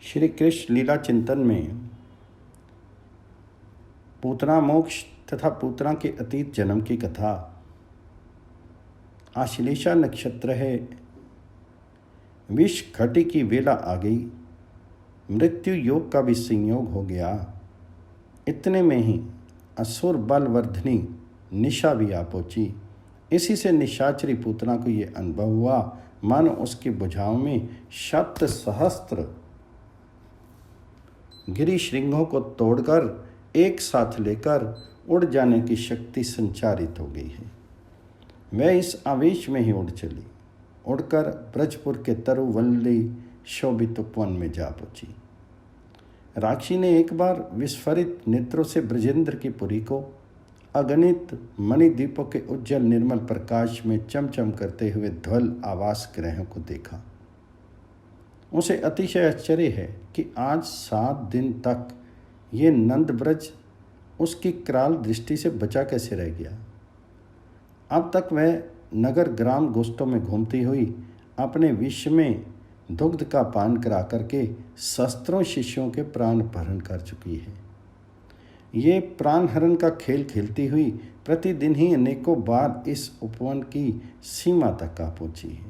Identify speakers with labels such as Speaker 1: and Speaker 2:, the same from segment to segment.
Speaker 1: श्री कृष्ण लीला चिंतन में पूतना मोक्ष तथा पूतना के अतीत जन्म की कथा। आश्लेषा नक्षत्र है, विष घटी की वेला आ गई, मृत्यु योग का भी संयोग हो गया। इतने में ही असुर बलवर्धनी निशा भी आ पहुंची। इसी से निशाचरी पूतना को ये अनुभव हुआ मानो उसकी भुजाओं में शत सहस्त्र गिरी श्रृंगों को तोड़कर एक साथ लेकर उड़ जाने की शक्ति संचारित हो गई है। वह इस आवेश में ही उड़ चली, उड़कर ब्रजपुर के तरुवल्ली शोभित उपवन में जा पहुंची। राक्षी ने एक बार विस्फरित नेत्रों से ब्रजेंद्र की पुरी को अगणित मणिदीपों के उज्जवल निर्मल प्रकाश में चमचम करते हुए ध्वल आवास ग्रहों को देखा। उसे अतिशय आश्चर्य है कि आज 7 दिन तक ये नंद ब्रज उसकी कराल दृष्टि से बचा कैसे रह गया। अब तक वह नगर ग्राम गोष्ठों में घूमती हुई अपने विश्व में दुग्ध का पान करा करके शस्त्रों शिष्यों के प्राण हरण कर चुकी है। ये प्राण हरण का खेल खेलती हुई प्रतिदिन ही अनेकों बार इस उपवन की सीमा तक आ पहुंची है,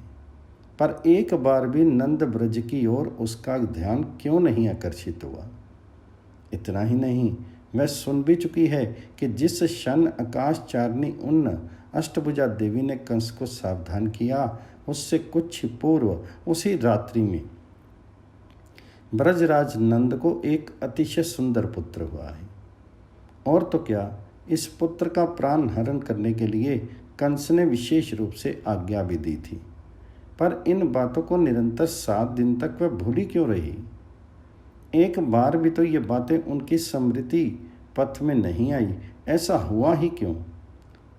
Speaker 1: पर एक बार भी नंद ब्रज की ओर उसका ध्यान क्यों नहीं आकर्षित हुआ। इतना ही नहीं, वह सुन भी चुकी है कि जिस क्षण आकाश चारनी उन अष्टभुजा देवी ने कंस को सावधान किया, उससे कुछ पूर्व उसी रात्रि में ब्रजराज नंद को एक अतिशय सुंदर पुत्र हुआ है। और तो क्या, इस पुत्र का प्राण हरण करने के लिए कंस ने विशेष रूप से आज्ञा भी दी थी, पर इन बातों को निरंतर 7 दिन तक वह भूली क्यों रही। एक बार भी तो ये बातें उनकी स्मृति पथ में नहीं आई। ऐसा हुआ ही क्यों।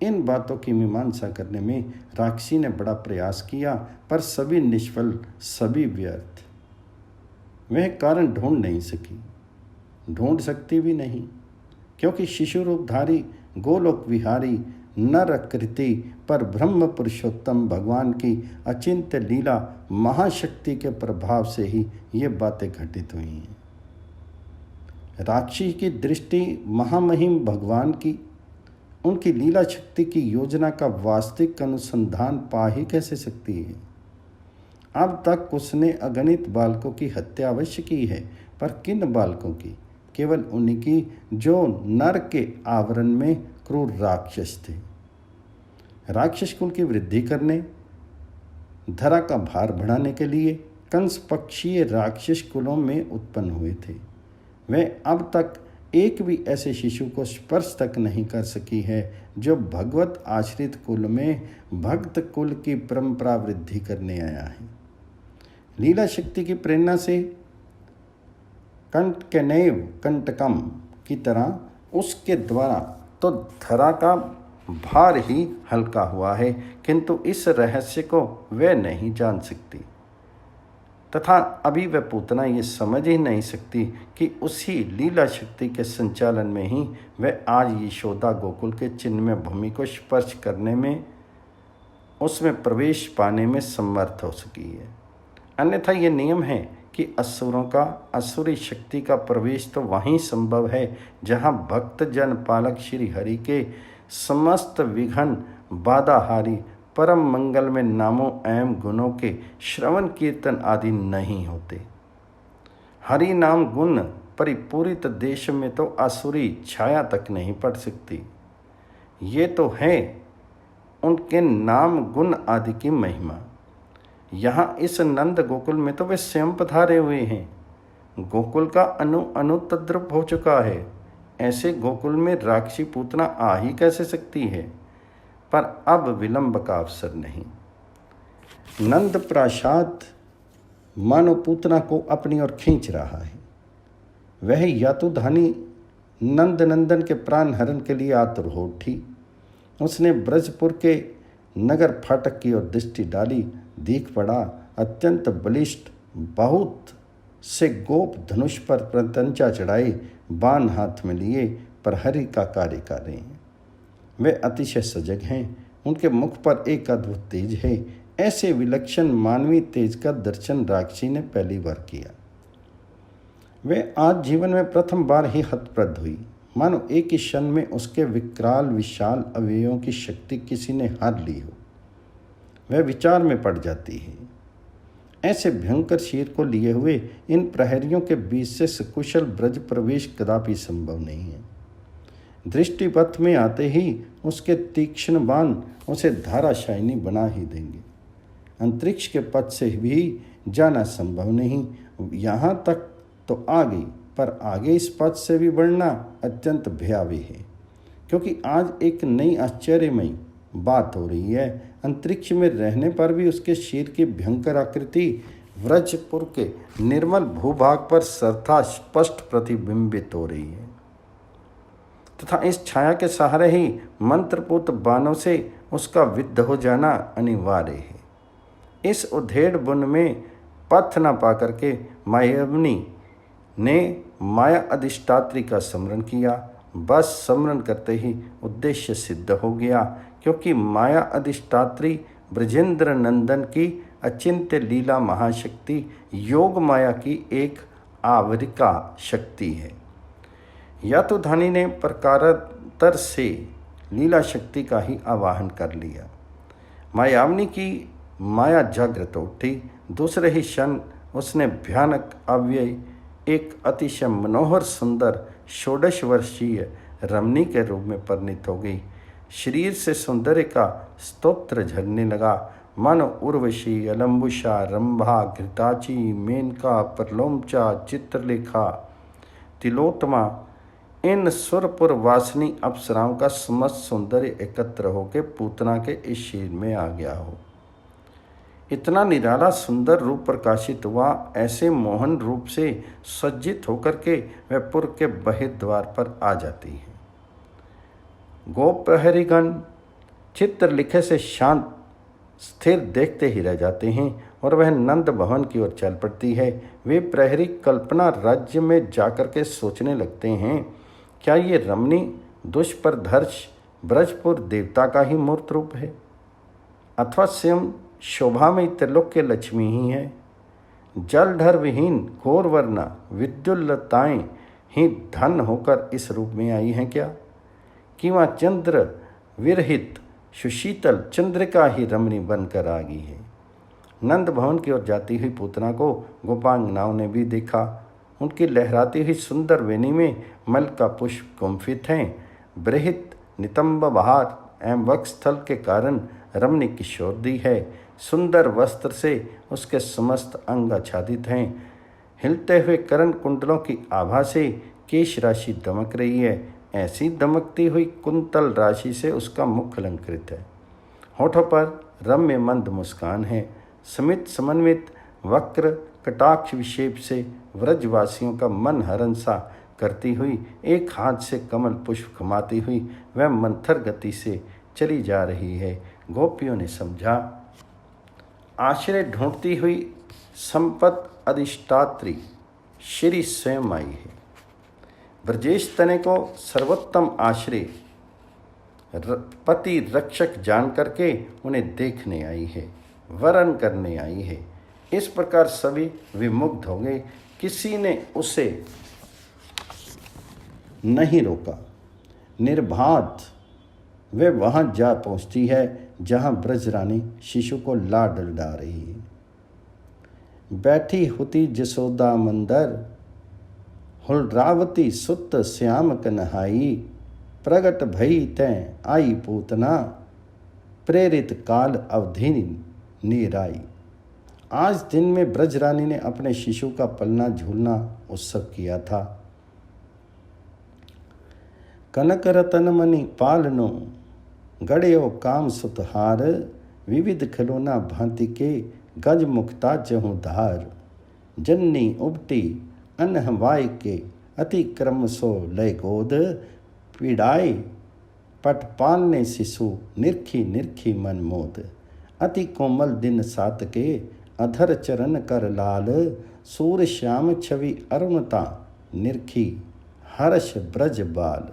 Speaker 1: इन बातों की मीमांसा करने में राक्षसी ने बड़ा प्रयास किया, पर सभी निष्फल, सभी व्यर्थ। वह कारण ढूंढ नहीं सकी, ढूंढ सकती भी नहीं, क्योंकि शिशु रूपधारी गोलोक विहारी नरकृति पर ब्रह्म पुरुषोत्तम भगवान की अचिंत्य लीला महाशक्ति के प्रभाव से ही ये बातें घटित हुई हैं। राक्षसी की दृष्टि महामहिम भगवान की, उनकी लीला शक्ति की योजना का वास्तविक अनुसंधान पा ही कैसे सकती है। अब तक उसने अगणित बालकों की हत्या अवश्य की है, पर किन बालकों की? केवल उन्हीं की जो नर के आवरण में क्रूर राक्षस थे। राक्षस कुल की वृद्धि करने, धरा का भार बढ़ाने के लिए कंस पक्षीय राक्षस कुलों में उत्पन्न हुए थे। वे अब तक एक भी ऐसे शिशु को स्पर्श तक नहीं कर सकी है जो भगवत आश्रित कुल में भक्त कुल की परंपरा वृद्धि करने आया है। लीला शक्ति की प्रेरणा से कंटकनेव कंटकम की तरह उसके द्वारा तो धरा का भार ही हल्का हुआ है, किंतु इस रहस्य को वह नहीं जान सकती तथा अभी वह पूतना ये समझ ही नहीं सकती कि उसी लीला शक्ति के संचालन में ही वह आज यशोदा गोकुल के चिन्मय भूमि को स्पर्श करने में, उसमें प्रवेश पाने में समर्थ हो सकी है। अन्यथा ये नियम है कि असुरों का असुरी शक्ति का प्रवेश तो वहीं संभव है जहाँ भक्त जन पालक श्री हरि के समस्त विघ्न बाधाहारी परम मंगल में नामों एवं गुणों के श्रवण कीर्तन आदि नहीं होते। हरि नाम गुण परिपूरित देश में तो असुरी छाया तक नहीं पड़ सकती। ये तो है उनके नाम गुण आदि की महिमा। यहाँ इस नंद गोकुल में तो वे स्वयं पधारे हुए हैं। गोकुल का अणु अणु तद्रुप हो चुका है। ऐसे गोकुल में राक्षसी पूतना आ ही कैसे सकती है। पर अब विलंब का अवसर नहीं। नंद प्रासाद मानो पूतना को अपनी ओर खींच रहा है। वह यातुधानी नंद नंदन के प्राण हरण के लिए आतुर हो उठी। उसने ब्रजपुर के नगर फाटक की ओर दृष्टि डाली। दिख पड़ा अत्यंत बलिष्ठ बहुत से गोप धनुष पर प्रत्यंचा चढ़ाए, बाण हाथ में लिए प्रहरी का कार्य कर रहे हैं। वे अतिशय सजग हैं। उनके मुख पर एक अद्भुत तेज है। ऐसे विलक्षण मानवीय तेज का दर्शन राक्षसी ने पहली बार किया। वे आज जीवन में प्रथम बार ही हतप्रद हुई, मानो एक ही क्षण में उसके विकराल विशाल अवयवों की शक्ति किसी ने हार ली हो। वह विचार में पड़ जाती है। ऐसे भयंकर शीर को लिए हुए इन प्रहरियों के बीच से सकुशल ब्रज प्रवेश कदापि संभव नहीं है। दृष्टिपथ में आते ही उसके तीक्ष्ण बाण उसे धाराशायिनी बना ही देंगे। अंतरिक्ष के पथ से भी जाना संभव नहीं। यहाँ तक तो आ गई, पर आगे इस पथ से भी बढ़ना अत्यंत भयावह है, क्योंकि आज एक नई आश्चर्यमयी बात हो रही है। अंतरिक्ष में रहने पर भी उसके शीर की भयंकर आकृति व्रजपुर के निर्मल भूभाग पर सर्वथा स्पष्ट प्रतिबिंबित हो रही है, तथा इस छाया के सहारे ही मंत्रपूत बाणों से उसका विद्ध हो जाना अनिवार्य है। इस उधेड़ बुन में पथ न पा करके मायावनी ने माया अधिष्ठात्री का स्मरण किया। बस स्मरण करते ही उद्देश्य सिद्ध हो गया, क्योंकि माया अधिष्ठात्री ब्रजेंद्र नंदन की अचिंत्य लीला महाशक्ति योग माया की एक आवरिका शक्ति है। यातुधानी ने प्रकारांतर से लीला शक्ति का ही आवाहन कर लिया। मायावनी की माया जागृत उठी। दूसरे ही क्षण उसने भयानक अव्यय एक अतिशय मनोहर सुंदर 16 वर्षीय रमणी के रूप में परिणित हो गई। शरीर से सौंदर्य का स्तोत्र झरने लगा, मानो उर्वशी, अलम्बुषा, रंभा, घृताची, मेनका, प्रलोमचा, चित्रलेखा, तिलोत्तमा, इन सुरपुर वासनी अप्सराओं का समस्त सौंदर्य एकत्र होकर पूतना के इस शरीर में आ गया हो। इतना निराला सुंदर रूप प्रकाशित हुआ। ऐसे मोहन रूप से सज्जित होकर के वह पुर के बहिर्द्वार पर आ जाती है। गोप प्रहरीगण चित्र लिखे से शांत स्थिर देखते ही रह जाते हैं और वह नंद भवन की ओर चल पड़ती है। वे प्रहरी कल्पना राज्य में जाकर के सोचने लगते हैं, क्या ये रमणी दुष्प्रधर्ष ब्रजपुर देवता का ही मूर्त रूप है, अथवा स्वयं शोभामयी त्रिलोक्य लक्ष्मी ही है। जलधर विहीन घोर वर्णा विद्युल्लताएं ही धन होकर इस रूप में आई हैं क्या, कि वह चंद्र विरहित सुशीतल चंद्रिका ही रमणी बनकर आ गई है। नंद भवन की ओर जाती हुई पूतना को गोपांगनाओं ने भी देखा। उनकी लहराती हुई सुंदर वेणी में मल का पुष्प गुम्फित हैं। बृहत नितंब बहार एवं वक्षस्थल के कारण रमणी किशोरदी है। सुंदर वस्त्र से उसके समस्त अंग आच्छादित हैं। हिलते हुए कर्ण कुंडलों की आभा से केश राशि दमक रही है। ऐसी दमकती हुई कुंतल राशि से उसका मुख अलंकृत है। होठों पर रम्य मंद मुस्कान है। समित समन्वित वक्र कटाक्ष विक्षेप से व्रजवासियों का मन हरण सा करती हुई एक हाथ से कमल पुष्प घुमाती हुई वह मंथर गति से चली जा रही है। गोपियों ने समझा, आश्रय ढूंढती हुई संपत अधिष्ठात्री श्री स्वयं आई है। ब्रजेश तने को सर्वोत्तम आश्रय पति रक्षक जान करके उन्हें देखने आई है, वरण करने आई है। इस प्रकार सभी विमुग्ध हो गए। किसी ने उसे नहीं रोका। निर्बाध वे वहाँ जा पहुँचती है जहाँ ब्रजरानी शिशु को लाड डा रही है। बैठी होती जसोदा मंदर हुलरावती सुत श्याम कन्हाई, प्रगट भई तैं आई पूतना, प्रेरित काल अवधि नीराई। आज दिन में ब्रजरानी ने अपने शिशु का पलना झूलना उत्सव किया था। कनक रतन मणि पालनो गड़यो काम सुतहार, विविध खिलौना भांति के गज मुक्ता चहु धार। जननी उबटी अनहवाय के अतिक्रम सो लय गोद, पीड़ाए पट पालने शिशु निरखी निरखी मन मोद। अति कोमल दिन सात के अधर चरण कर लाल, सूर श्याम छवि अरुणता निरखी हर्ष ब्रज बाल।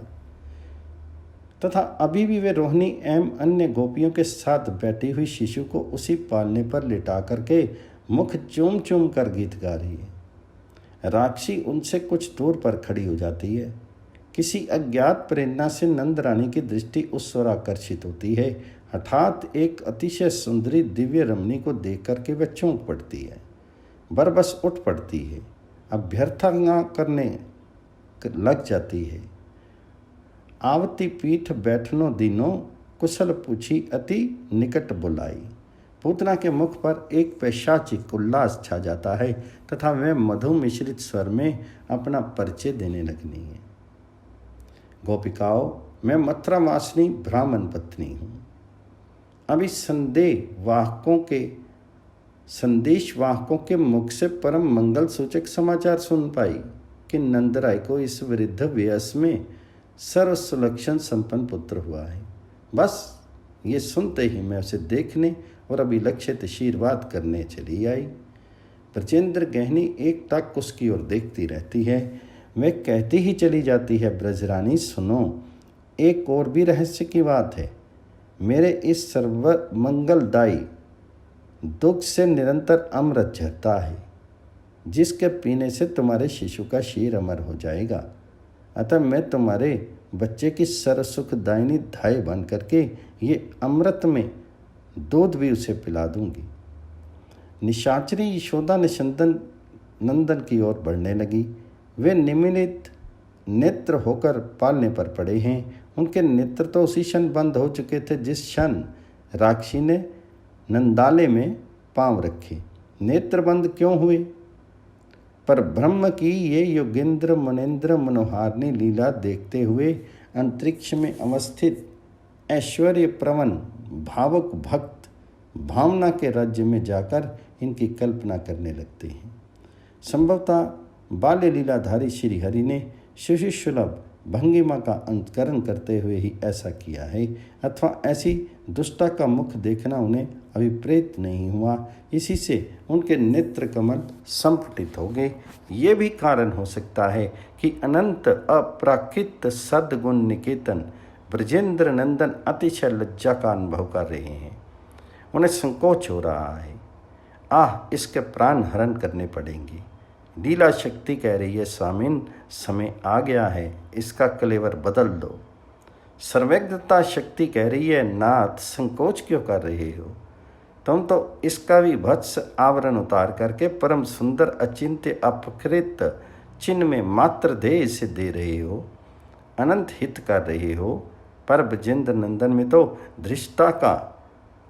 Speaker 1: तथा अभी भी वे रोहिणी एवं अन्य गोपियों के साथ बैठी हुई शिशु को उसी पालने पर लिटा करके मुख चूम चूम कर गीत गा रही है। राक्षी उनसे कुछ दूर पर खड़ी हो जाती है। किसी अज्ञात प्रेरणा से नंद रानी की दृष्टि उस ओर आकर्षित होती है। हठात एक अतिशय सुंदरी दिव्य रमणी को देख करके वह चौंक पड़ती है, बरबस उठ पड़ती है, अभ्यर्थना करने लग जाती है। आवती पीठ बैठनो दीनो, कुशल पूछी अति निकट बुलाई। पूतना के मुख पर एक पैशाचिक उल्लास छा जाता है तथा वह मधु मिश्रित स्वर में अपना परिचय देने लगनी है। गोपिकाओं, मैं मथुरा वासिनी ब्राह्मण पत्नी हूँ। अभी संदेशवाहकों के मुख से परम मंगल सूचक समाचार सुन पाई कि नंदराय को इस वृद्ध वयस में सर्वसुलक्षण संपन्न पुत्र हुआ है। बस ये सुनते ही मैं उसे देखने और अभिलक्षित आशीर्वाद करने चली आई। ब्रजेंद्र गहनी एक टक उसकी ओर देखती रहती है। वह कहती ही चली जाती है, ब्रजरानी सुनो, एक और भी रहस्य की बात है। मेरे इस सर्वमंगलदायी दुख से निरंतर अमृत झरता है, जिसके पीने से तुम्हारे शिशु का शीर अमर हो जाएगा। अतः मैं तुम्हारे बच्चे की सर्वसुखदायिनी धाय बन करके ये अमृत में दूध भी उसे पिला दूंगी। निशाचरी यशोदा नंदन की ओर बढ़ने लगी। वे निमिलित नेत्र होकर पालने पर पड़े हैं। उनके नेत्र तो उसी क्षण बंद हो चुके थे जिस क्षण राक्षी ने नंदाले में पांव रखे। नेत्र बंद क्यों हुए? पर ब्रह्म की ये योगेंद्र मुनेन्द्र मनोहारिणी लीला देखते हुए अंतरिक्ष में अवस्थित ऐश्वर्य प्रवण भावुक भक्त भावना के राज्य में जाकर इनकी कल्पना करने लगते हैं। संभवतः बाल्य लीलाधारी श्री हरि ने शिशु सुलभ भंगिमा का अनुकरण करते हुए ही ऐसा किया है, अथवा ऐसी दुष्टा का मुख देखना उन्हें अभिप्रेत नहीं हुआ, इसी से उनके नेत्र कमल संपुटित हो गए। ये भी कारण हो सकता है कि अनंत अप्राकृत सद्गुण निकेतन ब्रजेंद्र नंदन अतिशय लज्जा का अनुभव कर रहे हैं। उन्हें संकोच हो रहा है, इसके प्राण हरण करने पड़ेंगे। लीला शक्ति कह रही है, स्वामिन समय आ गया है, इसका कलेवर बदल दो। सर्वज्ञता शक्ति कह रही है, नाथ संकोच क्यों कर रहे हो? तुम तो इसका भी भत्स आवरण उतार करके परम सुंदर अचिंत्य अपकृत चिन्ह में मात्र देह से दे रहे हो, अनंत हित कर रहे हो। पर ब्रजेंद्र नंदन में तो धृष्टता का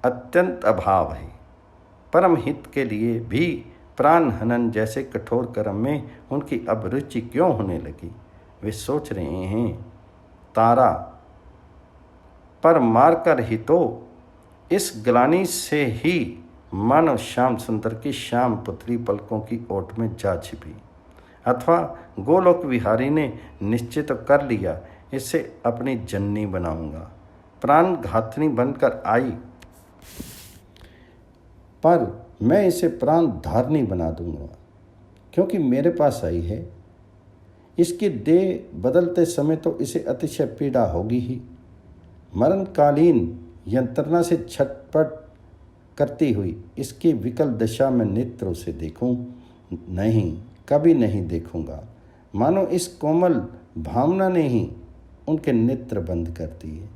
Speaker 1: अत्यंत अभाव है। परम हित के लिए भी प्राण हनन जैसे कठोर कर्म में उनकी अब रुचि क्यों होने लगी? वे सोच रहे हैं, तारा पर मारकर ही तो इस ग्लानि से ही मानव श्याम सुंदर की श्याम पुत्री पलकों की ओट में जा छिपी, अथवा गोलोक विहारी ने निश्चित कर लिया, इसे अपनी जननी बनाऊंगा। प्राण घातनी बनकर आई, पर मैं इसे प्राण धारनी बना दूंगा, क्योंकि मेरे पास आई है। इसकी देह बदलते समय तो इसे अतिशय पीड़ा होगी ही। मरणकालीन यंत्रणा से छटपट करती हुई इसकी विकल दशा में नेत्रों से देखूं? नहीं, कभी नहीं देखूंगा। मानो इस कोमल भावना ने ही उनके नेत्र बंद कर दिए।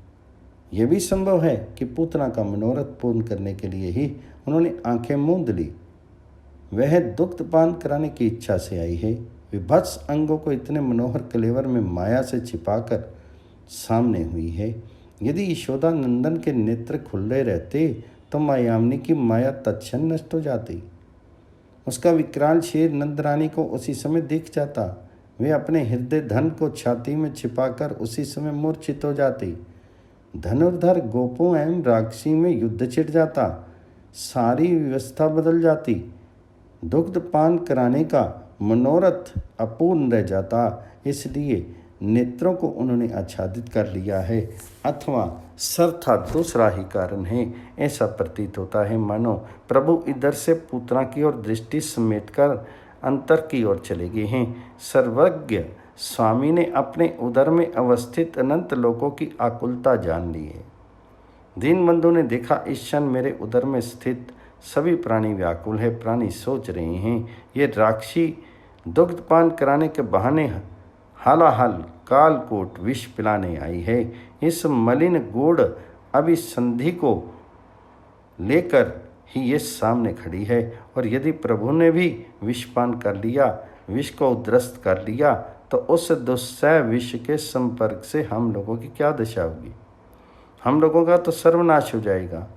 Speaker 1: यह भी संभव है कि पूतना का मनोरथ पूर्ण करने के लिए ही उन्होंने आंखें मूंद ली। वह दुग्धपान कराने की इच्छा से आई है। विभत्स अंगों को इतने मनोहर कलेवर में माया से छिपाकर सामने हुई है। यदि यशोदा नंदन के नेत्र खुले रहते तो मायामनी की माया तत्क्षण नष्ट हो जाती। उसका विकराल शेर नंदरानी को उसी समय दिख जाता। वे अपने हृदय धन को छाती में छिपाकर उसी समय मूर्छित हो जाती। धनुर्धर गोपों एवं राक्षसी में युद्ध छिड़ जाता। सारी व्यवस्था बदल जाती। दुग्ध पान कराने का मनोरथ अपूर्ण रह जाता। इसलिए नेत्रों को उन्होंने आच्छादित कर लिया है, अथवा सर्था दूसरा ही कारण है। ऐसा प्रतीत होता है मानो प्रभु इधर से पूतना की ओर दृष्टि समेटकर अंतर की ओर चले गए हैं। सर्वज्ञ स्वामी ने अपने उदर में अवस्थित अनंत लोकों की आकुलता जान ली है। दीनबंधु ने देखा, इस क्षण मेरे उदर में स्थित सभी प्राणी व्याकुल है। प्राणी सोच रहे हैं, ये राक्षसी दुग्धपान कराने के बहाने हालाहाल कालकूट विष पिलाने आई है। इस मलिन गूढ़ अभिसंधि को लेकर ही ये सामने खड़ी है। और यदि प्रभु ने भी विषपान कर लिया, विष को उद्रस्त कर लिया, तो उस दुस्सह विष के संपर्क से हम लोगों की क्या दशा होगी? हम लोगों का तो सर्वनाश हो जाएगा।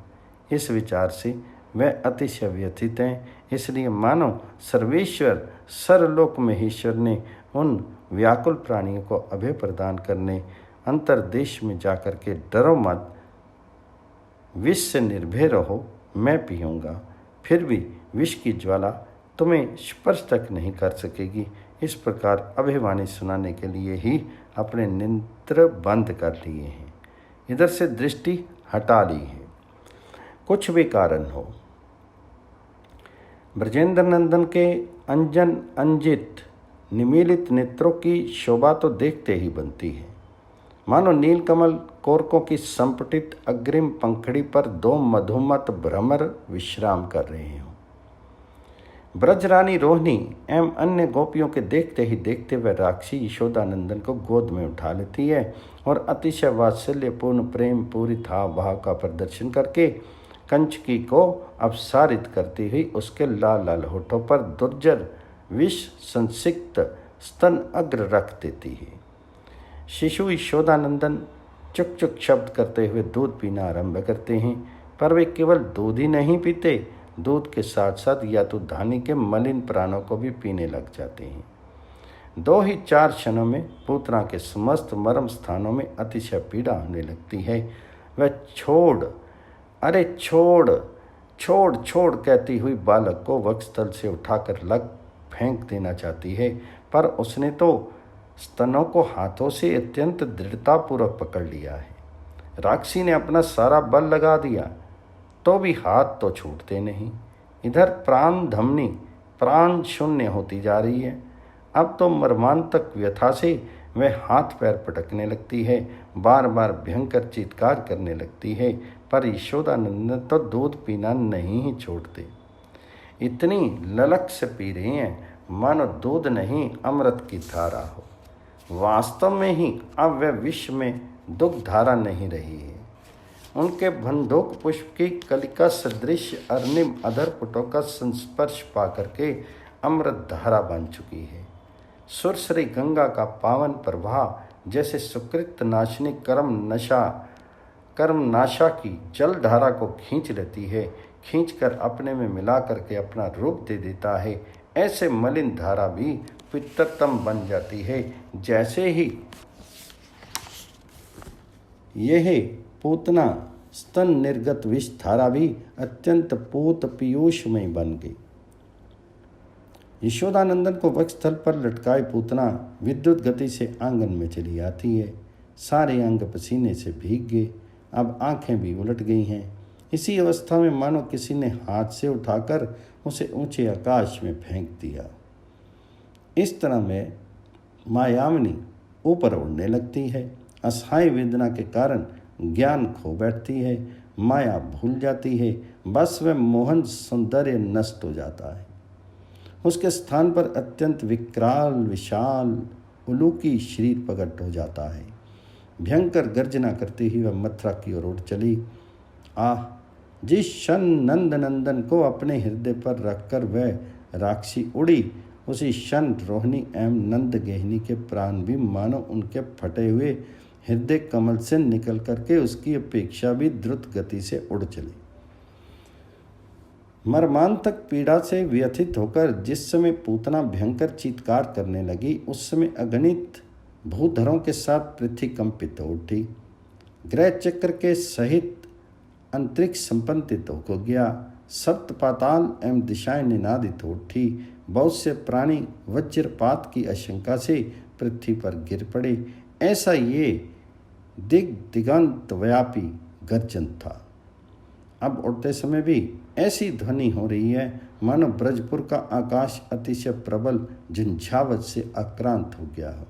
Speaker 1: इस विचार से वह अतिशय व्यथित हैं। इसलिए मानो सर्वेश्वर सर्वलोक महेश्वर ने उन व्याकुल प्राणियों को अभय प्रदान करने अंतरदेश में जाकर के डरो मत, विष से निर्भय रहो, मैं पीऊँगा, फिर भी विष की ज्वाला तुम्हें स्पर्श तक नहीं कर सकेगी। इस प्रकार अभयवाणी सुनाने के लिए ही अपने नेत्र बंद कर लिए हैं, इधर से दृष्टि हटा ली है। कुछ भी कारण हो, ब्रजेंद्र नंदन के अंजन अंजित निमीलित नेत्रों की शोभा तो देखते ही बनती है, मानो नीलकमल कोरकों की संपटित अग्रिम पंखड़ी पर दो मधुमत भ्रमर विश्राम कर रहे हों। ब्रजरानी रोहिणी एवं अन्य गोपियों के देखते ही देखते वह राक्षसी यशोदानंदन को गोद में उठा लेती है और अतिशय वात्सल्यपूर्ण प्रेम पूरी हाव भाव का प्रदर्शन करके कंचकी को अपसारित करती हुई उसके लाल लाल होठों पर दुर्जर विष संसिक्त स्तन अग्र रख देती है। शिशु यशोदानंदन चुक चुक शब्द करते हुए दूध पीना आरंभ करते हैं, पर वे केवल दूध ही नहीं पीते, दूध के साथ साथ या तो धानी के मलिन प्राणों को भी पीने लग जाते हैं। 2 ही 4 क्षणों में पूतना के समस्त मर्म स्थानों में अतिशय पीड़ा होने लगती है। वह छोड़, अरे छोड़ छोड़ छोड़ कहती हुई बालक को वक्षस्थल से उठाकर लग फेंक देना चाहती है, पर उसने तो स्तनों को हाथों से अत्यंत दृढ़तापूर्वक पकड़ लिया है। राक्षसी ने अपना सारा बल लगा दिया, तो भी हाथ तो छूटते नहीं। इधर प्राण धमनी प्राण शून्य होती जा रही है। अब तो मर्मांतक व्यथा से वह हाथ पैर पटकने लगती है, बार बार भयंकर चीत्कार करने लगती है, पर यशोदानंदन तो दूध पीना नहीं ही छोड़ते। इतनी ललक से पी रही हैं मानो दूध नहीं अमृत की धारा हो। वास्तव में ही अब वह विश्व में दुग्ध धारा नहीं रही है। उनके बंदूक पुष्प की कलिका सदृश अर्निम अधर पुटों का संस्पर्श पा करके अमृत धारा बन चुकी है। सुरसरी गंगा का पावन प्रवाह जैसे सुकृत नाशनी कर्म नाशा की जल धारा को खींच लेती है, खींचकर अपने में मिला करके अपना रूप दे देता है, ऐसे मलिन धारा भी पितरतम बन जाती है। जैसे ही यह पूतना स्तन निर्गत विष धारा भी अत्यंत पूत पीयूषमय बन गई। यशोदानंदन को वक्षस्थल पर लटकाए पूतना विद्युत गति से आंगन में चली आती है। सारे अंग पसीने से भीग गए, अब आंखें भी उलट गई हैं। इसी अवस्था में मानो किसी ने हाथ से उठाकर उसे ऊंचे आकाश में फेंक दिया। इस तरह में मायावनी ऊपर उड़ने लगती है। असहाय वेदना के कारण ज्ञान खो बैठती है, माया भूल जाती है, बस वह मोहन सौंदर्य नष्ट हो जाता है। उसके स्थान पर अत्यंत विकराल विशाल उलूकी शरीर प्रकट हो जाता है। भयंकर गर्जना करती हुई वह मथुरा की ओर उड़ चली। आह, जिस क्षण नंद नंदन को अपने हृदय पर रखकर वह राक्षसी उड़ी, उसी क्षण रोहिणी एवं नंद गेहिनी के प्राण भी मानो उनके फटे हुए हृदय कमल से निकल करके उसकी अपेक्षा भी द्रुत गति से उड़ चली। मर्मांतक पीड़ा से व्यथित होकर जिस समय पूतना भयंकर चीत्कार करने लगी, उस समय अगणित भूधरों के साथ पृथ्वी कंपित हो उठी। ग्रह चक्र के सहित अंतरिक्ष संपन्नित हो गया। सप्त पाताल एवं दिशाएं निनादित हो उठी। बहुत से प्राणी वज्रपात की आशंका से पृथ्वी पर गिर पड़े। ऐसा ये दिगंत व्यापी गर्जन था। अब उड़ते समय भी ऐसी ध्वनि हो रही है मानो ब्रजपुर का आकाश अतिशय प्रबल झंझावत से आक्रांत हो गया हो।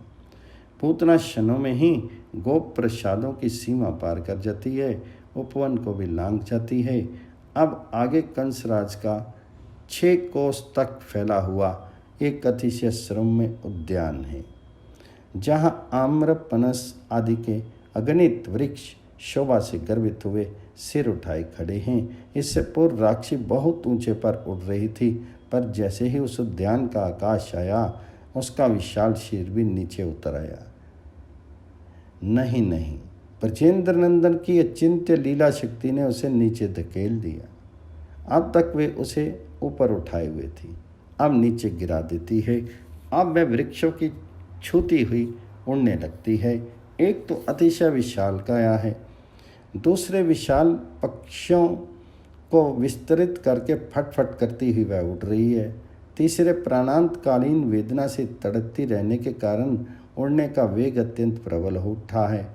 Speaker 1: पूतना क्षणों में ही गोप प्रसादों की सीमा पार कर जाती है, उपवन को भी लांघ जाती है। अब आगे कंसराज का 6 कोस तक फैला हुआ एक अतिशय श्रम्य उद्यान है, जहाँ आम्र, पनस आदि के अगणित वृक्ष शोभा से गर्वित हुए सिर उठाए खड़े हैं। इससे पूर्व राक्षी बहुत ऊंचे पर उड़ रही थी, पर जैसे ही उस उद्यान का आकाश आया, उसका विशाल सिर भी नीचे उतर आया। नहीं, ब्रजेंद्र नंदन की अचिंत्य लीला शक्ति ने उसे नीचे धकेल दिया। अब तक वे उसे ऊपर उठाए हुए थी, अब नीचे गिरा देती है। अब वह वृक्षों की छूती हुई उड़ने लगती है। एक तो अतिशय विशाल काया है, दूसरे विशाल पक्षियों को विस्तृत करके फटफट करती हुई वह उड़ रही है। तीसरे प्राणांतकालीन वेदना से तड़पती रहने के कारण उड़ने का वेग अत्यंत प्रबल हो उठा है।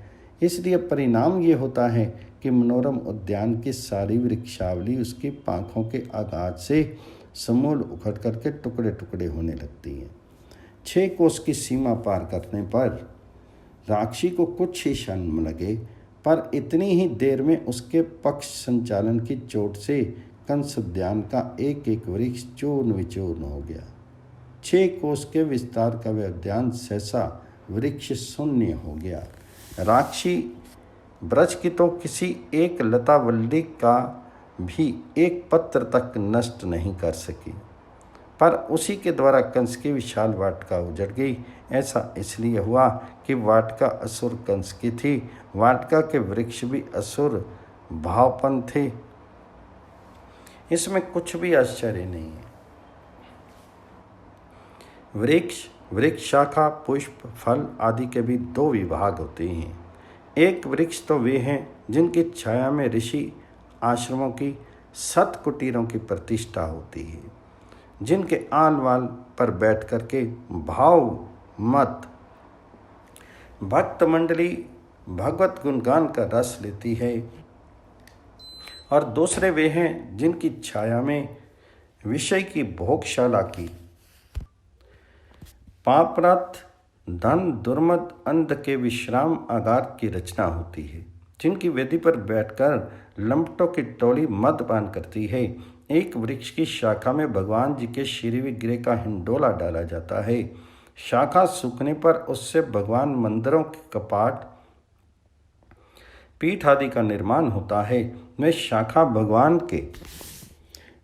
Speaker 1: इसलिए परिणाम ये होता है कि मनोरम उद्यान की सारी वृक्षावली उसकी पाँखों के आघात से समूल उखड़ करके टुकड़े टुकड़े होने लगती है। 6 कोस की सीमा पार करने पर राक्षी को कुछ ही क्षण लगे, पर इतनी ही देर में उसके पक्ष संचालन की चोट से कंस उद्यान का एक एक वृक्ष चूर्ण विचूर्ण हो गया। 6 कोस के विस्तार का वह उद्यान सहसा वृक्ष शून्य हो गया। राक्षी ब्रज की तो किसी एक लतावल्ली का भी एक पत्र तक नष्ट नहीं कर सकी, पर उसी के द्वारा कंस की विशाल वाटिका उजड़ गई। ऐसा इसलिए हुआ कि वाटिका असुर कंस की थी। वाटिका के वृक्ष भी असुर भावपन थे। इसमें कुछ भी आश्चर्य नहीं है। वृक्ष शाखा, पुष्प, फल आदि के भी 2 विभाग होते हैं। एक वृक्ष तो वे हैं जिनकी छाया में ऋषि आश्रमों की सत कुटीरों की प्रतिष्ठा होती है, जिनके आल वाल पर बैठ करके भाव मत भक्त मंडली भगवत गुणगान का रस लेती है। और दूसरे वे हैं जिनकी छाया में विषय की भोगशाला की पापरत धन दुर्मद अंध के विश्राम आगार की रचना होती है, जिनकी वेदी पर बैठकर लंपटों की टोली मदपान करती है। एक वृक्ष की शाखा में भगवान जी के श्री विग्रह का हिंडोला डाला जाता है। शाखा सूखने पर उससे भगवान मंदिरों के कपाट, पीठ आदि का निर्माण होता है। वह शाखा भगवान के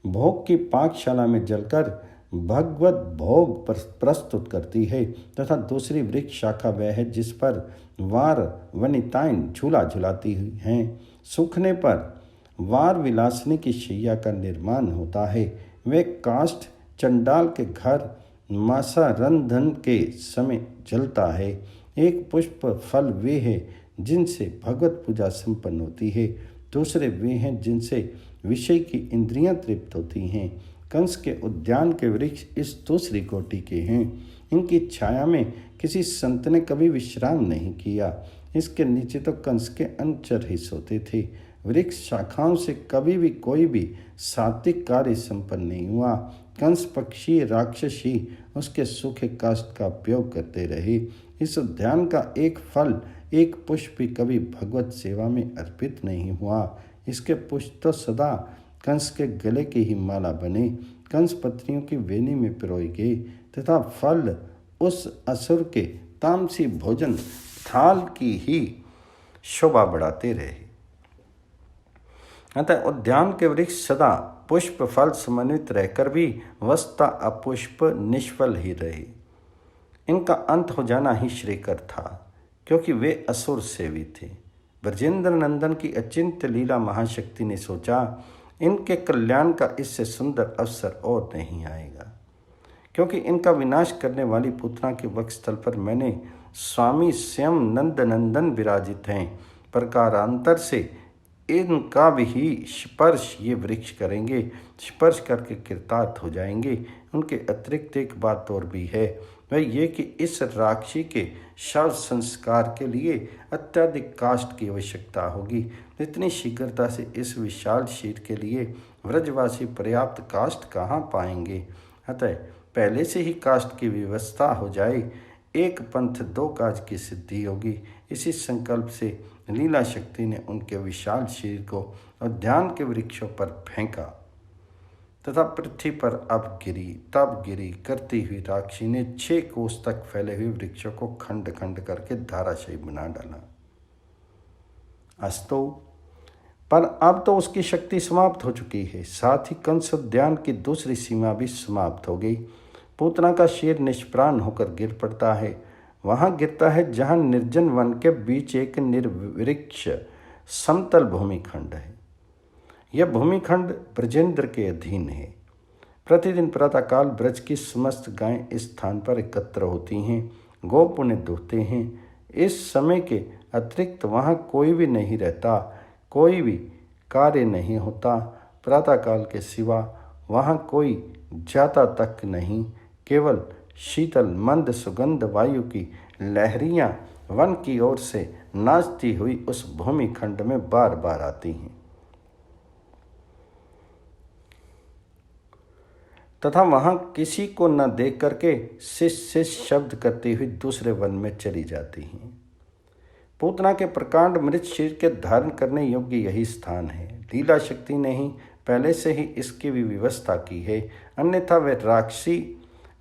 Speaker 1: भोग की पाकशाला में जलकर भगवत भोग प्रस्तुत करती है, तथा दूसरी वृक्ष शाखा वह है जिस पर वार वनिताएं झूला झुलाती हुई हैं। सूखने पर वार विलासिनी की शैया का निर्माण होता है। वे काष्ठ चंडाल के घर मासा रंधन के समय जलता है। एक पुष्प फल वे हैं जिनसे भगवत पूजा संपन्न होती है, दूसरे वे हैं जिनसे विषय की इंद्रियां तृप्त होती हैं। कंस के उद्यान के वृक्ष इस दूसरी कोटि के हैं। इनकी छाया में किसी संत ने कभी विश्राम नहीं किया। इसके नीचे तो कंस के अनुचर ही सोते थे। वृक्ष शाखाओं से कभी भी कोई भी सात्विक कार्य संपन्न नहीं हुआ। कंस पक्षी राक्षसी उसके सूखे काष्ठ का उपयोग करते रहे। इस उद्यान का एक फल, एक पुष्प भी कभी भगवत सेवा में अर्पित नहीं हुआ। इसके पुष्प तो सदा कंस के गले की ही माला बने, कंस पत्नियों की वेणी में पिरोई गई, तथा फल उस असुर के तामसी भोजन थाल की ही शोभा बढ़ाते रहे। अतः उद्यान के वृक्ष सदा पुष्प फल समन्वित रहकर भी वस्तुतः अपुष्प निष्फल ही रहे। इनका अंत हो जाना ही श्रेयकर था, क्योंकि वे असुर सेवी थे। ब्रजेंद्र नंदन की अचिंत्य लीला महाशक्ति ने सोचा, इनके कल्याण का इससे सुंदर अवसर और नहीं आएगा, क्योंकि इनका विनाश करने वाली पुतना के वक्षस्थल पर मैंने स्वामी स्वयं नंद नंदन विराजित हैं। प्रकारांतर से इनका भी स्पर्श ये वृक्ष करेंगे, स्पर्श करके कृतार्थ हो जाएंगे। उनके अतिरिक्त एक बात और भी है, वह ये कि इस राक्षी के शव संस्कार के लिए अत्यधिक काष्ठ की आवश्यकता होगी। इतनी शीघ्रता से इस विशाल शीर के लिए व्रजवासी पर्याप्त काष्ठ कहाँ पाएंगे। अतः पहले से ही काष्ठ की व्यवस्था हो जाए, एक पंथ 2 काज की सिद्धि होगी। इसी संकल्प से लीला शक्ति ने उनके विशाल शरीर को उद्यान के वृक्षों पर फेंका तथा पृथ्वी पर अब गिरी तब गिरी करती हुई राक्षी ने 6 कोस तक फैले हुए वृक्षों को खंड खंड करके धाराशायी बना डाला। अस्तु, पर अब तो उसकी शक्ति समाप्त हो चुकी है, साथ ही कंस उद्यान की दूसरी सीमा भी समाप्त हो गई। पूतना का शेर निष्प्राण होकर गिर पड़ता है। वहां गिरता है जहां निर्जन वन के बीच एक निर्वृक्ष समतल भूमिखंड है। यह भूमिखंड ब्रजेंद्र के अधीन है। प्रतिदिन प्रातःकाल ब्रज की समस्त गायें इस स्थान पर एकत्र होती हैं, गोप उन्हें दुहते हैं। इस समय के अतिरिक्त वहाँ कोई भी नहीं रहता, कोई भी कार्य नहीं होता। प्रातःकाल के सिवा वहाँ कोई जाता तक नहीं। केवल शीतल मंद सुगंध वायु की लहरियाँ वन की ओर से नाचती हुई उस भूमिखंड में बार बार आती हैं तथा वहाँ किसी को न देख करके शिश शिश शब्द करती हुई दूसरे वन में चली जाती हैं। पूतना के प्रकांड मृत शरीर के धारण करने योग्य यही स्थान है। लीला शक्ति ने ही पहले से ही इसकी भी व्यवस्था की है, अन्यथा वह राक्षसी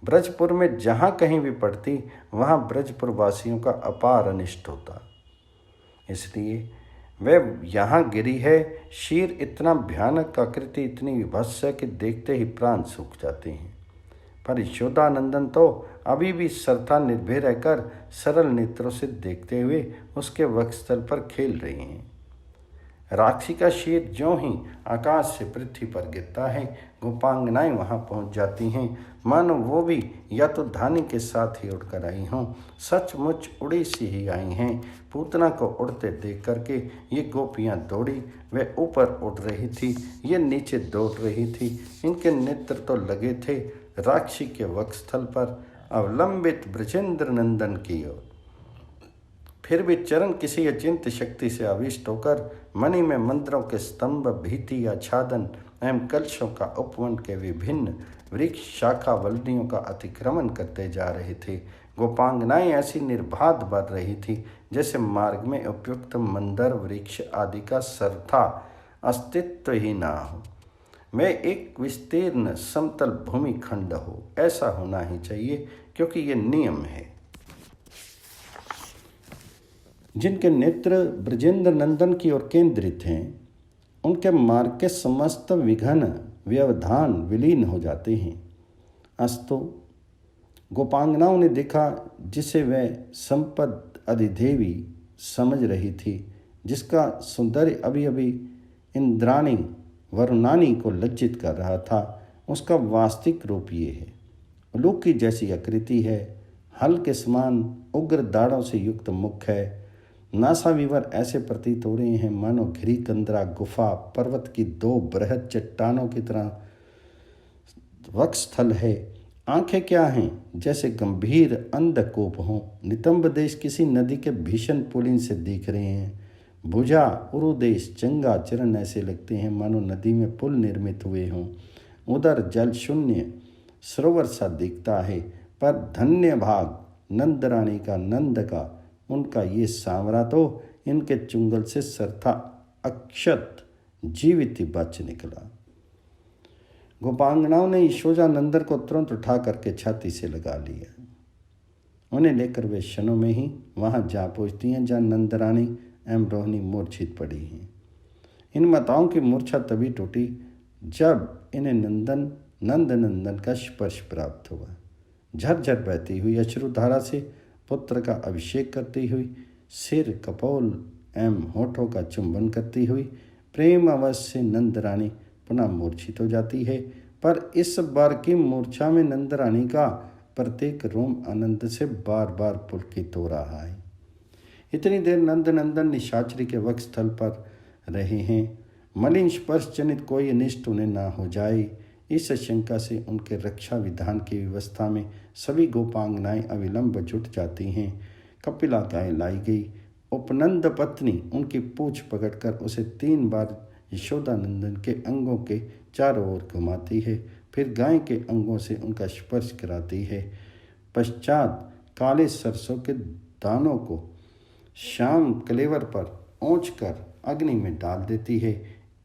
Speaker 1: ब्रजपुर में जहाँ कहीं भी पड़ती वहाँ ब्रजपुर वासियों का अपार अनिष्ट होता। इसलिए वह यहाँ गिरी है। शीर इतना भयानक, आकृति इतनी विभत्स है कि देखते ही प्राण सूख जाते हैं। पर यशोदानंदन तो अभी भी सरथा निर्भय रहकर सरल नेत्रों से देखते हुए उसके वक्षस्थल पर खेल रही हैं। राक्षी का शीर ज्यों ही आकाश से पृथ्वी पर गिरता है, गोपांगनाएं वहां पहुंच जाती हैं, मानो वो भी या तो धानी के साथ ही उड़कर आई हों। सचमुच उड़ी सी ही आई हैं। पूतना को उड़ते देख करके ये गोपियां दौड़ी। वे ऊपर उड़ रही थी, ये नीचे दौड़ रही थी। इनके नेत्र तो लगे थे राक्षी के वक्षस्थल पर, अवलंबित ब्रजेंद्र नंदन की ओर। फिर भी चरण किसी अचिंत्य शक्ति से आविष्ट होकर मणि में मंत्रों के स्तंभ, भीति, आच्छादन एवं कलशों का उपवन के विभिन्न वृक्ष शाखा वल्लियों का अतिक्रमण करते जा रहे थे। गोपांगनाएं ऐसी निर्बाध बढ़ रही थी जैसे मार्ग में उपयुक्त मंदर वृक्ष आदि का सरथा अस्तित्व ही ना हो। वह एक विस्तीर्ण समतल भूमि खंड हो, ऐसा होना ही चाहिए, क्योंकि ये नियम है। जिनके नेत्र ब्रजेंद्र नंदन की ओर केंद्रित हैं, उनके मार्ग के समस्त विघ्न व्यवधान विलीन हो जाते हैं। अस्तु, गोपांगनाओं ने देखा जिसे वह संपद अधिदेवी समझ रही थी, जिसका सौंदर्य अभी अभी इंद्राणी वरुणानी को लज्जित कर रहा था, उसका वास्तविक रूप ये है। उल्लूक की जैसी आकृति है, हल के समान उग्र दाढ़ों से युक्त मुख है। नासा विवर ऐसे प्रतीत हो रहे हैं मानो घिरी कंदरा गुफा पर्वत की 2 बृहद चट्टानों की तरह वक्षस्थल है। आंखें क्या हैं, जैसे गंभीर अंधकूप हों। नितंब देश किसी नदी के भीषण पुलिन से दिख रहे हैं। भुजा उरुदेश चंगा चरण ऐसे लगते हैं मानो नदी में पुल निर्मित हुए हों। उधर जल शून्य सरोवर सा दिखता है, पर धन्य भाग नंदरानी का, नंद का, उनका ये सांवरा तो इनके चुंगल से सरथा अक्षत जीवित बच निकला। गोपांगनाओं ने यशोदानंदन को तुरंत उठा करके छाती से लगा लिया। उन्हें लेकर वे क्षणों में ही वहां जा पहुंचती हैं जहाँ नंदरानी एवं रोहिणी मूर्छित पड़ी हैं। इन माताओं की मूर्छा तभी टूटी जब इन्हें नंदनंदन का स्पर्श प्राप्त हुआ। झरझर बहती हुई अश्रुधारा से पुत्र का अभिषेक करती हुई, सिर, कपोल एवं होठों का चुंबन करती हुई प्रेम अवश्य नंदरानी पुनः मूर्छित हो जाती है। पर इस बार की मूर्छा में नंदरानी का प्रत्येक रोम आनंद से बार बार पुलकित हो रहा है। इतनी देर नंदनंदन निशाचरी के वक्षस्थल पर रहे हैं, मलिन स्पर्श जनित कोई अनिष्ट उन्हें ना हो जाए, इस शंका से उनके रक्षा विधान की व्यवस्था में सभी गोपांगनाएं अविलंब जुट जाती हैं। कपिला गाय लाई गई। उपनंद पत्नी उनकी पूंछ पकड़कर उसे 3 बार यशोदानंदन के अंगों के चारों ओर घुमाती है, फिर गाय के अंगों से उनका स्पर्श कराती है। पश्चात काले सरसों के दानों को शाम कलेवर पर ओंच कर अग्नि में डाल देती है।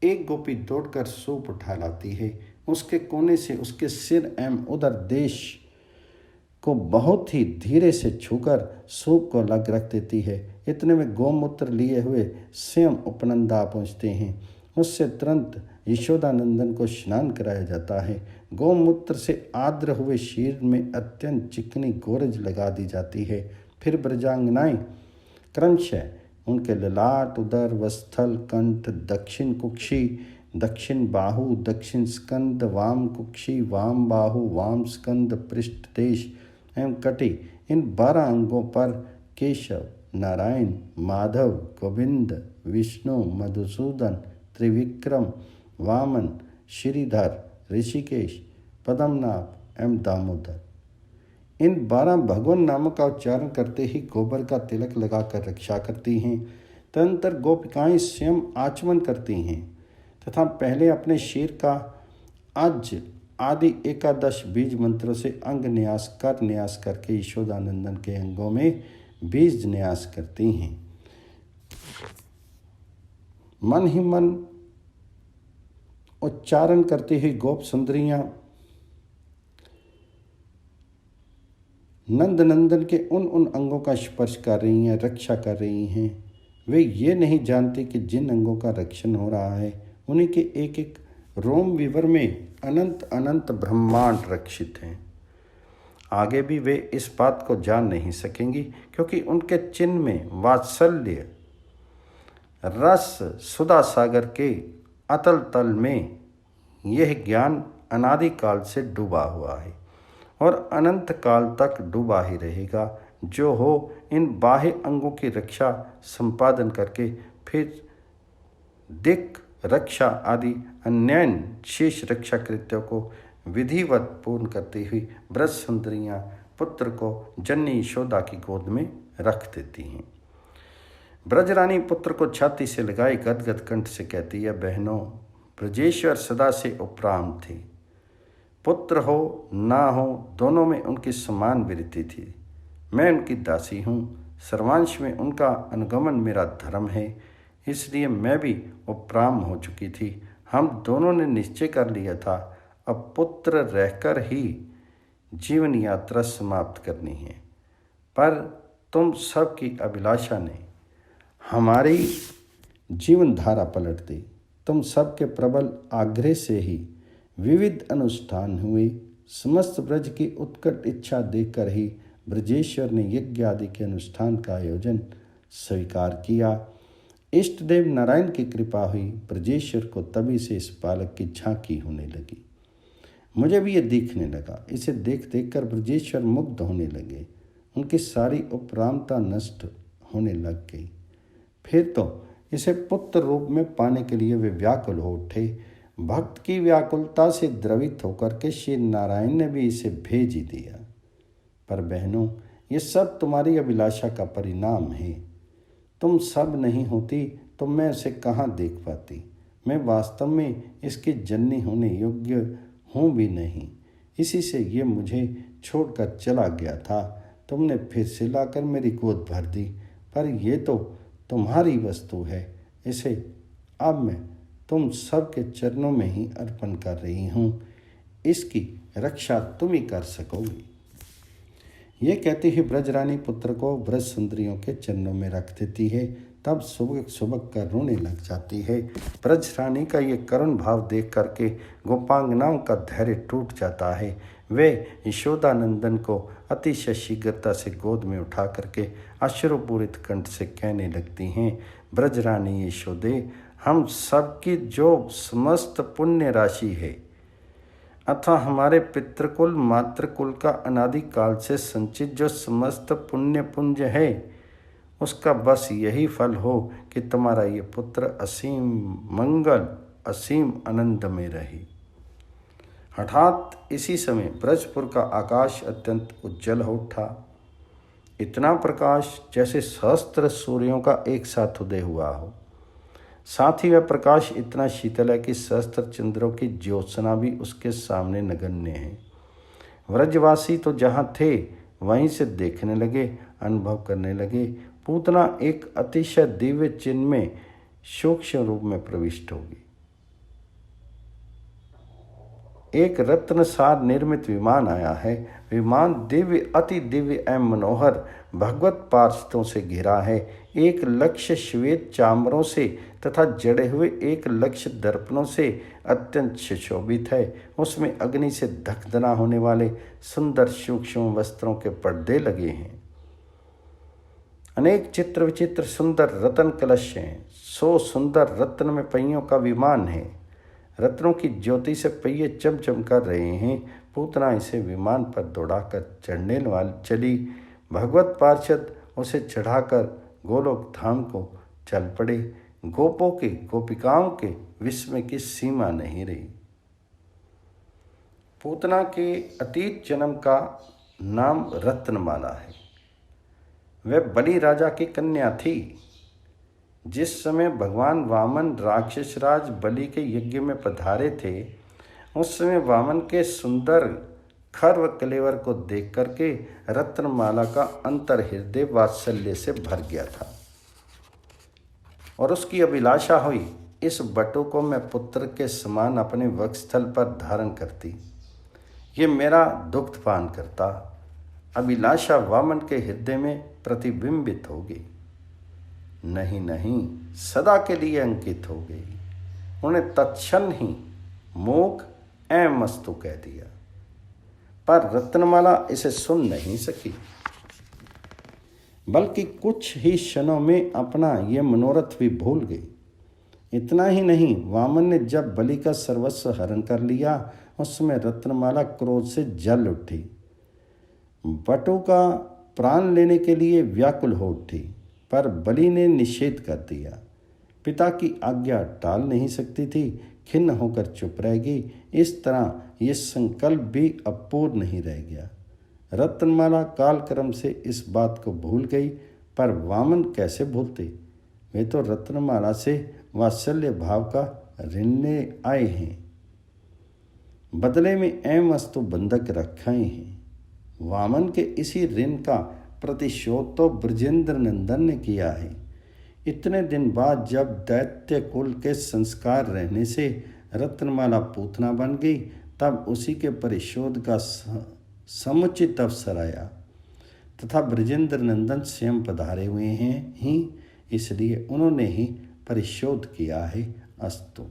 Speaker 1: एक गोपी दौड़कर सूप उठा लाती है, उसके कोने से उसके सिर एवं उदर देश को बहुत ही धीरे से छूकर सूप को लग रख देती है। इतने में गौमूत्र लिए हुए स्वयं उपनंदा पहुँचते हैं। उससे तुरंत यशोदानंदन को स्नान कराया जाता है। गौमूत्र से आर्द्र हुए शरीर में अत्यंत चिकनी गोरज लगा दी जाती है। फिर ब्रजांगनाएं क्रमशः उनके ललाट, उदर, वत्सल, कंठ, दक्षिण कुक्षी, दक्षिण बाहु, दक्षिण स्कंद, वाम कुक्षी, वाम बाहु, वाम स्कंद, पृष्ठ देश एवं कटी, इन 12 अंगों पर केशव, नारायण, माधव, गोविंद, विष्णु, मधुसूदन, त्रिविक्रम, वामन, श्रीधर, ऋषिकेश, पद्मनाभ एवं दामोदर, इन 12 भगवान नामों का उच्चारण करते ही गोबर का तिलक लगाकर रक्षा करती हैं। तदनंतर गोपिकाएं स्वयं आचमन करती हैं तथा पहले अपने शीर का अज आदि 11 बीज मंत्रों से अंग न्यास करके यशोदानंदन के अंगों में बीज न्यास करती हैं। मन ही मन उच्चारण करती हुई गोप सुंदरियां नंदनंदन के उन अंगों का स्पर्श कर रही हैं, रक्षा कर रही हैं। वे ये नहीं जानते कि जिन अंगों का रक्षण हो रहा है उन्हीं के एक एक रोम विवर में अनंत अनंत ब्रह्मांड रक्षित हैं। आगे भी वे इस बात को जान नहीं सकेंगी, क्योंकि उनके चिन्ह में वात्सल्य रस सुधा सागर के अतल तल में यह ज्ञान अनादिकाल से डूबा हुआ है और अनंत काल तक डूबा ही रहेगा। जो हो इन बाह्य अंगों की रक्षा संपादन करके फिर दिक् रक्षा आदि अन्य शेष रक्षा कृत्यों को विधिवत पूर्ण करती हुई ब्रज सुंदरियां पुत्र को जननी यशोदा की गोद में रख देती हैं। ब्रजरानी पुत्र को छाती से लगाई गदगद कंठ से कहती है, बहनों, ब्रजेश्वर सदा से उपराम थे। पुत्र हो ना हो दोनों में उनकी समान वृत्ति थी। मैं उनकी दासी हूँ, सर्वांश में उनका अनुगमन मेरा धर्म है, इसलिए मैं भी उपराम हो चुकी थी। हम दोनों ने निश्चय कर लिया था अब पुत्र रहकर ही जीवन यात्रा समाप्त करनी है, पर तुम सब की अभिलाषा ने हमारी जीवन धारा पलट दी। तुम सबके प्रबल आग्रह से ही विविध अनुष्ठान हुए। समस्त ब्रज की उत्कट इच्छा देखकर ही ब्रजेश्वर ने यज्ञ आदि के अनुष्ठान का आयोजन स्वीकार किया। इष्ट देव नारायण की कृपा हुई। ब्रजेश्वर को तभी से इस बालक की झांकी होने लगी। मुझे भी ये दिखने लगा। इसे देख कर ब्रजेश्वर मुग्ध होने लगे। उनकी सारी उपरामता नष्ट होने लग गई। फिर तो इसे पुत्र रूप में पाने के लिए वे व्याकुल हो उठे। भक्त की व्याकुलता से द्रवित होकर के श्री नारायण ने भी इसे भेज ही दिया। पर बहनों, ये सब तुम्हारी अभिलाषा का परिणाम है। तुम सब नहीं होती तो मैं उसे कहाँ देख पाती। मैं वास्तव में इसकी जननी होने योग्य हूँ भी नहीं। इसी से ये मुझे छोड़कर चला गया था। तुमने फिर से लाकर मेरी गोद भर दी, पर ये तो तुम्हारी वस्तु है। इसे अब मैं तुम सब के चरणों में ही अर्पण कर रही हूँ। इसकी रक्षा तुम ही कर सकोगी। ये कहती ही ब्रजरानी पुत्र को ब्रज सुंदरियों के चरणों में रख देती है। तब सुबह सुबह कर रोने लग जाती है। ब्रजरानी का ये करुण भाव देख करके गोपांगनाओं का धैर्य टूट जाता है। वे यशोदानंदन को अतिशय शीघ्रता से गोद में उठा करके अश्रुपूरित कंठ से कहने लगती हैं, ब्रजरानी यशोदे, हम सबकी जो समस्त पुण्य राशि है अथवा हमारे पितृकुल मातृकुल का अनादिकाल से संचित जो समस्त पुण्य पुंज है, उसका बस यही फल हो कि तुम्हारा ये पुत्र असीम मंगल असीम आनंद में रहे। हठात इसी समय ब्रजपुर का आकाश अत्यंत उज्जवल हो उठा। इतना प्रकाश जैसे सहस्त्र सूर्यों का एक साथ उदय हुआ हो। साथ ही वह प्रकाश इतना शीतल है कि सहस्त्र चंद्रों की ज्योत्सना भी उसके सामने नगण्य है। व्रजवासी तो जहाँ थे वहीं से देखने लगे, अनुभव करने लगे। पूतना एक अतिशय दिव्य चिन्ह में सूक्ष्म रूप में प्रविष्ट होगी। एक रत्नसार निर्मित विमान आया है। विमान दिव्य, अति दिव्य एवं मनोहर भगवत पार्षदों से घिरा है। एक लक्ष्य श्वेत चामरों से तथा जड़े हुए एक लक्ष्य दर्पणों से अत्यंत सुशोभित है। उसमें अग्नि से धकधना होने वाले सुंदर सूक्ष्म वस्त्रों के पर्दे लगे हैं। अनेक चित्र विचित्र सुंदर रत्न कलश हैं। 100 सुंदर रत्न में पहियों का विमान है। रत्नों की ज्योति से पहिए चमचम कर रहे हैं। पूतना इसे विमान पर दौड़ाकर चढ़ने वाली चली। भगवत पार्षद उसे चढ़ाकर गोलोक धाम को चल पड़े। गोपों के, गोपिकाओं के विस्मय की सीमा नहीं रही। पूतना के अतीत जन्म का नाम रत्नमाला है। वह बलि राजा की कन्या थी। जिस समय भगवान वामन राक्षसराज बलि के यज्ञ में पधारे थे, उस समय वामन के सुंदर खर्व कलेवर को देख करके रत्नमाला का अंतर हृदय वात्सल्य से भर गया था और उसकी अभिलाषा हुई, इस बटु को मैं पुत्र के समान अपने वक्षस्थल पर धारण करती, ये मेरा दुग्ध पान करता। अभिलाषा वामन के हृदय में प्रतिबिंबित हो गई। नहीं नहीं, सदा के लिए अंकित हो गई। उन्हें तत्क्षण ही मूक एवं मस्तु कह दिया, पर रत्नमाला इसे सुन नहीं सकी, बल्कि कुछ ही क्षणों में अपना यह मनोरथ भी भूल गई। इतना ही नहीं, वामन ने जब बलि का सर्वस्व हरण कर लिया, उस समय रत्नमाला क्रोध से जल उठी। बटु का प्राण लेने के लिए व्याकुल हो उठी, पर बलि ने निषेध कर दिया। पिता की आज्ञा टाल नहीं सकती थी, खिन्न होकर चुप रह गई। इस तरह यह संकल्प भी अपूर्ण नहीं रह गया। रत्नमाला कालक्रम से इस बात को भूल गई, पर वामन कैसे भूलते? वे तो रत्नमाला से वात्सल्य भाव का ऋण आए हैं, बदले में एवं वस्तु बंधक रखाए हैं। वामन के इसी ऋण का प्रतिशोध तो ब्रजेंद्र नंदन ने किया है। इतने दिन बाद जब दैत्य कुल के संस्कार रहने से रत्नमाला पूतना बन गई, तब उसी के परिशोध का समुचित अवसर आया तथा ब्रजेंद्र नंदन स्वयं पधारे हुए हैं ही, इसलिए उन्होंने ही परिशोध किया है। अस्तु।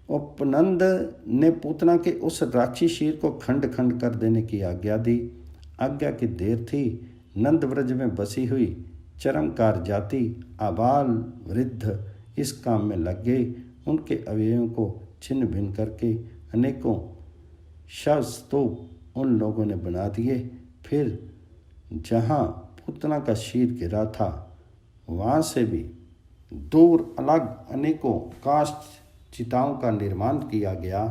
Speaker 1: उपनंद ने पूतना के उस राक्षसी शीर को खंड खंड कर देने की आज्ञा दी। आज्ञा की देर थी। नंद व्रज में बसी हुई चरमकार जाति आबाल वृद्ध इस काम में लग गए। उनके अवयवों को छिन्न भिन्न करके अनेकों शव स्तूप उन लोगों ने बना दिए। फिर जहाँ पूतना का शीर गिरा था, वहाँ से भी दूर अलग अनेकों काष्ठ चिताओं का निर्माण किया गया।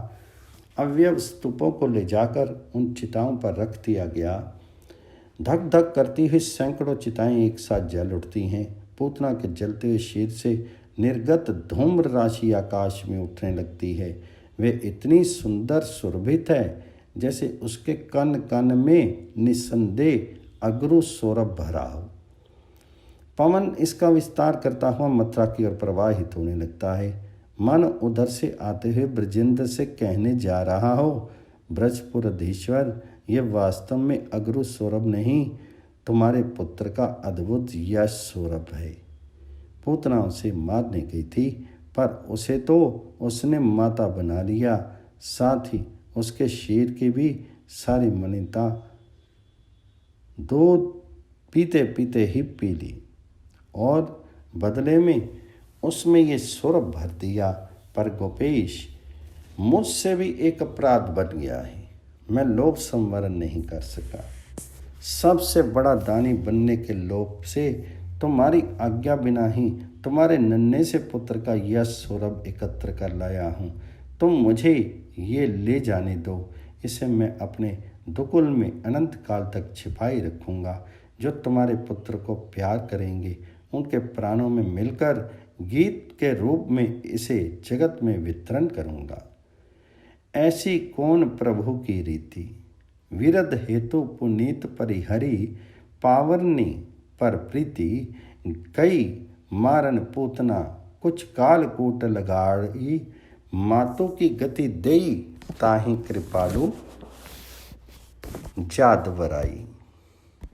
Speaker 1: अवयव स्तूपों को ले जाकर उन चिताओं पर रख दिया गया। धक धक करती हुई सैकड़ों चिताएं एक साथ जल उठती हैं। पूतना के जलते हुए शीर से निर्गत धूम्र राशि आकाश में उठने लगती है। वे इतनी सुंदर सुरभित है जैसे उसके कन कन में निसंदेह अगरु सौरभ भरा हो। पवन इसका विस्तार करता हुआ मथुरा की ओर प्रवाहित होने लगता है। मन उधर से आते हुए ब्रजेंद्र से कहने जा रहा हो, ब्रजपुरधीश्वर, यह वास्तव में अगरु सौरभ नहीं, तुम्हारे पुत्र का अद्भुत यश सौरभ है। पूतना उसे मारने गई थी, पर उसे तो उसने माता बना लिया, साथ ही उसके शीर की भी सारी मनीता दूध पीते पीते ही पी ली और बदले में उसमें ये सौरभ भर दिया। पर गोपेश, मुझसे भी एक अपराध बन गया है। मैं लोभ संवरण नहीं कर सका। सबसे बड़ा दानी बनने के लोभ से तुम्हारी आज्ञा बिना ही तुम्हारे नन्हे से पुत्र का यश सौरभ एकत्र कर लाया हूँ। तुम मुझे ये ले जाने दो, इसे मैं अपने दुकुल में अनंत काल तक छिपाई रखूँगा। जो तुम्हारे पुत्र को प्यार करेंगे, उनके प्राणों में मिलकर गीत के रूप में इसे जगत में वितरण करूँगा। ऐसी कौन प्रभु की रीति, विरध हेतु पुनीत परिहरी, पावरनी पर प्रीति, कई मारन पूतना कुछ काल कूट लगाड़ी, मातों की गति देई ताहि कृपालु जादवराई।